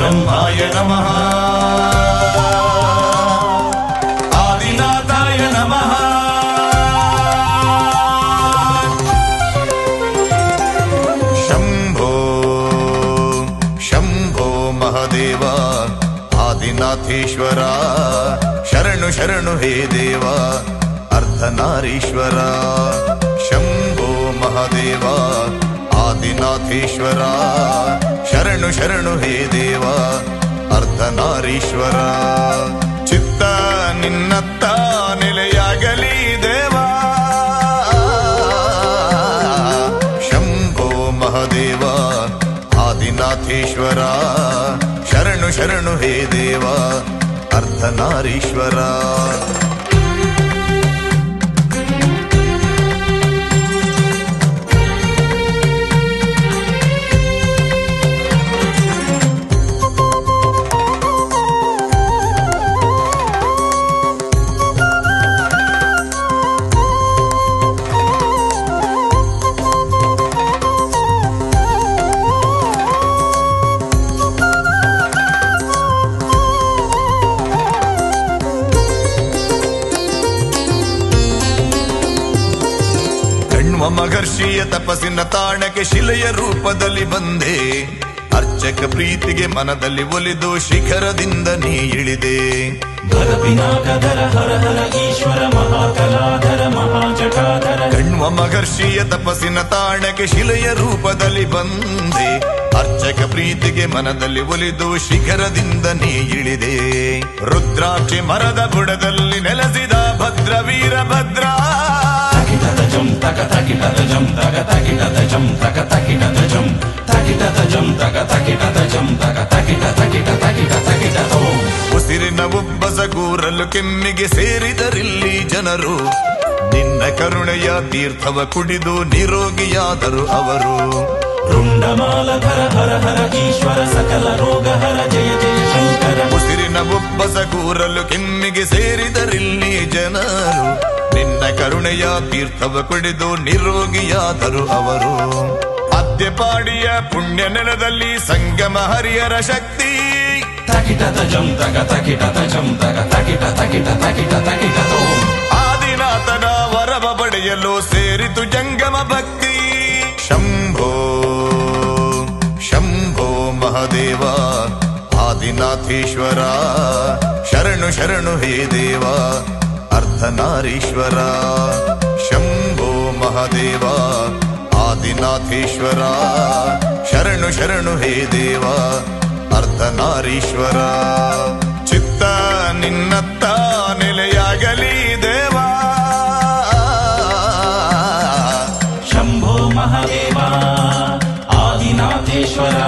ಬ್ರಹ್ಮಾಯ ನಮಃ ಆದಿನಾಥಾಯ ನಮಃ ಶಂಭೋ ಶಂಭೋ ಮಹಾದೇವ ಆದಿನಾಥೇಶ್ವರ ಶರಣು ಶರಣು ಹೇ ದೇವ ಅರ್ಧನಾರೀಶ್ವರ ಶಂಭೋ ಮಹಾದೇವ ಆದಿನಾಥೇಶ್ವರ ಶರಣು ಶರಣು ಹೇ ದೇವ ಅರ್ಧನಾರೀಶ್ವರ ಚಿತ್ತ ನಿನ್ನತ್ತ ನೆಲೆಯಾಗಲಿ ದೇವ ಶಂಭೋ ಮಹಾದೇವ ಆದಿನಾಥೇಶ್ವರ ಶರಣು ಶರಣು ಹೇ ದೇವ ಅರ್ಧನಾರೀಶ್ವರ ಮಹರ್ಷಿಯ ತಪಸ್ಸಿನ ತಾಣಕ್ಕೆ ಶಿಲೆಯ ರೂಪದಲ್ಲಿ ಬಂದೆ ಅರ್ಚಕ ಪ್ರೀತಿಗೆ ಮನದಲ್ಲಿ ಒಲಿದು ಶಿಖರದಿಂದ ನೀ ಇಳಿದೆ ಕಣ್ವ ಮಹರ್ಷಿಯ ತಪಸ್ಸಿನ ತಾಣಕ್ಕೆ ಶಿಲೆಯ ರೂಪದಲ್ಲಿ ಬಂದೆ ಅರ್ಚಕ ಪ್ರೀತಿಗೆ ಮನದಲ್ಲಿ ಒಲಿದು ಶಿಖರದಿಂದ ನೀ ಇಳಿದೆ ರುದ್ರಾಕ್ಷಿ ಮರದ ಬುಡದಲ್ಲಿ ನೆಲೆಸಿದ ಭದ್ರ ವೀರಭದ್ರ ಉಸಿರಿನ ಉಬ್ಬಸ ಕೂರಲು ಕೆಮ್ಮಿಗೆ ಸೇರಿದರಿಲ್ಲಿ ಜನರು ನಿನ್ನ ಕರುಣೆಯ ತೀರ್ಥವ ಕುಡಿದು ನಿರೋಗಿಯಾದರು ಅವರು ರುಂಡಮಾಲಧರ ಹರ ಹರ ಈಶ್ವರ ಸಕಲ ರೋಗ ಹರ ಜಯ ಜಯ ಶಂಕರ ಉಸಿರಿನ ಉಬ್ಬಸ ಕೂರಲು ಕೆಮ್ಮಿಗೆ ಸೇರಿದರಿಲ್ಲಿ ಜನರು ನಿನ್ನ ಕರುಣೆಯ ತೀರ್ಥವ ಕುಡಿದು ನಿರೋಗಿಯಾದರು ಅವರು ಅದ್ಯಪಾಡಿಯ ಪುಣ್ಯ ನೆಲದಲ್ಲಿ ಸಂಗಮ ಹರಿಹರ ಶಕ್ತಿ ಆದಿನಾಥನ ವರವ ಪಡೆಯಲು ಸೇರಿತು ಜಂಗಮ ಭಕ್ತಿ ಶಂಭೋ ಶಂಭೋ ಮಹಾದೇವ ಆದಿನಾಥೇಶ್ವರ ಶರಣು ಶರಣು ಹೇ ದೇವ ಅರ್ಧನಾರೀಶ್ವರ ಶಂಭೋ ಮಹಾದೇವ ಆದಿನಾಥೇಶ್ವರ ಶರಣು ಶರಣು ಹೇ ದೇವ ಅರ್ಧನಾರೀಶ್ವರ ಚಿತ್ತ ನಿನ್ನತ್ತ ನೆಲೆಯಾಗಲಿ ದೇವ ಶಂಭೋ ಮಹಾದೇವ ಆದಿನಾಥೇಶ್ವರ